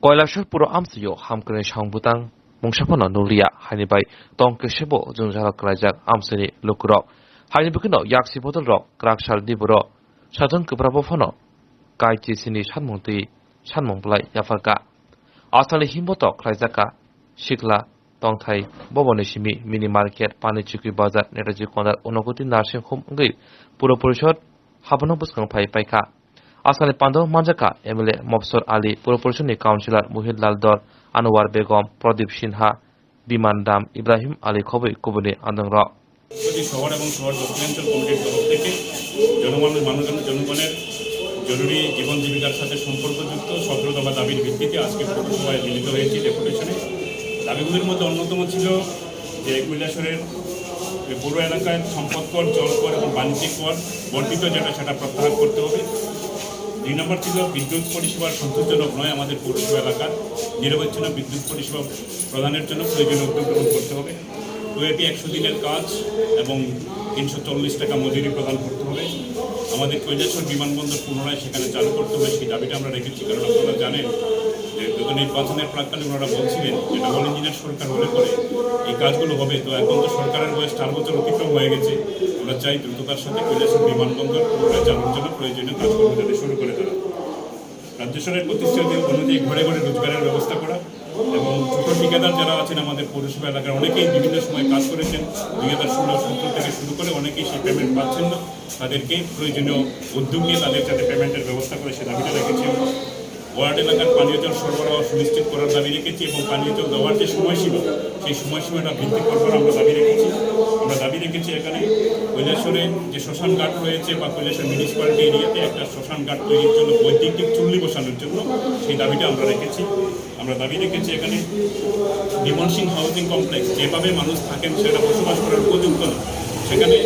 Koilasar puro amsiyo hamkene sangbutang mungsapono nulia hanibai tongkesebo jungjala krajak amsini lukurok hanibukino yaksi botol rok kraksal diburo sajong kebrabo fono kaiti sini sanmungti sanmungplai yafarka asali himboto krajaka shikla tongthai boboni simi mini market pani chukui bazar netaji kondar onogoti nursing home ngai puro porishod habano buskang pai paika asali pando manjaka MLA Mobsor Ali puro porishoni councilor Muhidlal Dor Anwar Begum Pradip Sinha বিমান দাম ইব্রাহিম আলী খবর কবনে আন্দংর শহর এবং শহর দক্ষিণাঞ্চল কমিটির তরফ থেকে জনগণের জরুরি জীবন জীবিকার সাথে সম্পর্কযুক্ত 17 দফা দাবির ভিত্তিতে আজকে পৌরসভায় মিলিত হয়েছি ডেপুটেশনে। দাবিগুলির মধ্যে অন্যতম ছিল যে কৈলাসরের পৌর এলাকায় সম্পদ কর, জল কর এবং বাণিজ্যিক কর বর্ধিত সেটা প্রত্যাহার করতে হবে। 2 নম্বর ছিল বিদ্যুৎ পরিষেবার সন্তোষজনক নয় আমাদের পৌরসভা এলাকার নিরবচ্ছিন্ন বিদ্যুৎ পরিষেবা প্রদানের জন্য প্রয়োজনীয় উদ্যোগ গ্রহণ করতে হবে। তো এটি 100 দিনের কাজ এবং 340 টাকা মজুরি প্রদান করতে হবে। আমাদের কৈলাসর বিমানবন্দর পুনরায় সেখানে চালু করতে হবে, সেই দাবিটা আমরা রেখেছি। কারণ আপনারা জানেন যে নির্বাচনের প্রাক্কালে ওনারা বলছিলেন যে ডবল ইঞ্জিনের সরকার হলে পরে এই কাজগুলো হবে। তো এখন তো সরকারের বয়স 4 বছর অতিক্রম হয়ে গেছে। আমরা চাই দ্রুততার সাথে কৈলাসর বিমানবন্দর পুনরায় চালুর জন্য প্রয়োজনীয় কাজকর্ম যাতে শুরু করে দেওয়া। রাজ্য সরকারের প্রতিশ্রুতি অনুযায়ী ঘরে ঘরে রোজগারের ব্যবস্থা করা এবং ছোট ঠিকাদার যারা আছেন আমাদের পৌরসভা এলাকার অনেকেই বিভিন্ন সময় কাজ করেছেন 2016-17 থেকে শুরু করে অনেকেই সেই পেমেন্ট পাচ্ছেন না, তাদেরকে প্রয়োজনীয় উদ্যোগ নিয়ে তাদের যাতে পেমেন্টের ব্যবস্থা করে সে দাবিটা রেখেছি। ওয়ার্ড এলাকার পানীয় জল সরবরাহ সুনিশ্চিত করার দাবি রেখেছি এবং পানীয় জল দেওয়ার যে সময়সীমা সেই সময়সীমাটা ভিত্তি করবার আমরা দাবি রেখেছি। আমরা দাবি রেখেছি এখানে কৈলাসরে যে শ্মশান ঘাট রয়েছে বা কৈলাসর মিউনিসিপ্যালিটি এরিয়াতে একটা শ্মশান ঘাট তৈরির জন্য বৈদ্যুতিক চুল্লি বসানোর জন্য সেই দাবিটা আমরা রেখেছি। আমরা দাবি রেখেছি এখানে বিমল সিং হাউজিং কমপ্লেক্স যেভাবে মানুষ থাকেন সেটা বসবাস করার উপযুক্ত না, সেখানে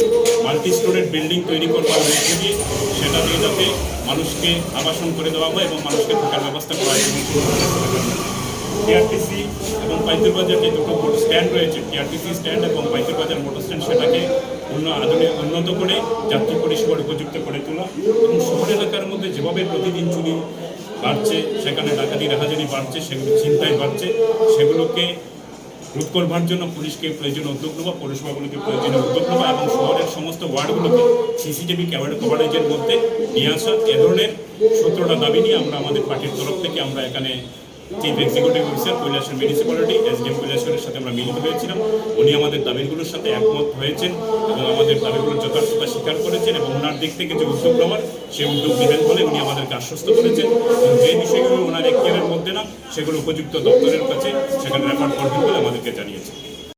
মাল্টি স্টোরেড বিল্ডিং তৈরি করবার রেখে দিয়ে সেটা দিয়ে যাতে মানুষকে আবাসন করে দেওয়া হয় এবং মানুষকে থাকার ব্যবস্থা করা হয়। টিআরটিসি এবং পাইতের বাজার যে দুটো স্ট্যান্ড রয়েছে, টিআরটিসি স্ট্যান্ড এবং পাইতের বাজার মোটর স্ট্যান্ড, সেটাকে উন্নত করে যাত্রী পরিষেবার উপযুক্ত করে তোলা এবং শহর এলাকার মধ্যে যেভাবে প্রতিদিন চুরি বাড়ছে, সেখানে ডাকাতি রাহাজানি বাড়ছে, সেগুলো চিন্তায় বাড়ছে, সেগুলোকে রোধ করবার জন্য পুলিশকে প্রয়োজনীয় উদ্যোগ নেওয়া, পৌরসভাগুলোকে প্রয়োজনীয় উদ্যোগ নেওয়া এবং শহরের সমস্ত ওয়ার্ডগুলোকে সিসিটিভি কভারেজের মধ্যে নিয়ে আসা। এ ধরনের 17টা দাবি নিয়ে আমরা আমাদের পার্টির তরফ থেকে আমরা এখানে chief executive officer Kailashahar municipality SDM কৈলাসরের সাথে আমরা মিলিত হয়েছিলাম। উনি আমাদের দাবিগুলোর সাথে একমত হয়েছেন এবং আমাদের দাবিগুলোর যথার্থতা স্বীকার করেছেন এবং ওনার দিক থেকে যে উদ্যোগ নেওয়ার সেই উদ্যোগ নেবেন বলে উনি আমাদেরকে আশ্বস্ত করেছেন এবং যে বিষয়গুলো ওনার এখতিয়ারের মধ্যে না সেগুলো উপযুক্ত দপ্তরের কাছে সেখানে রেফার করবেন বলে আমাদেরকে জানিয়েছেন।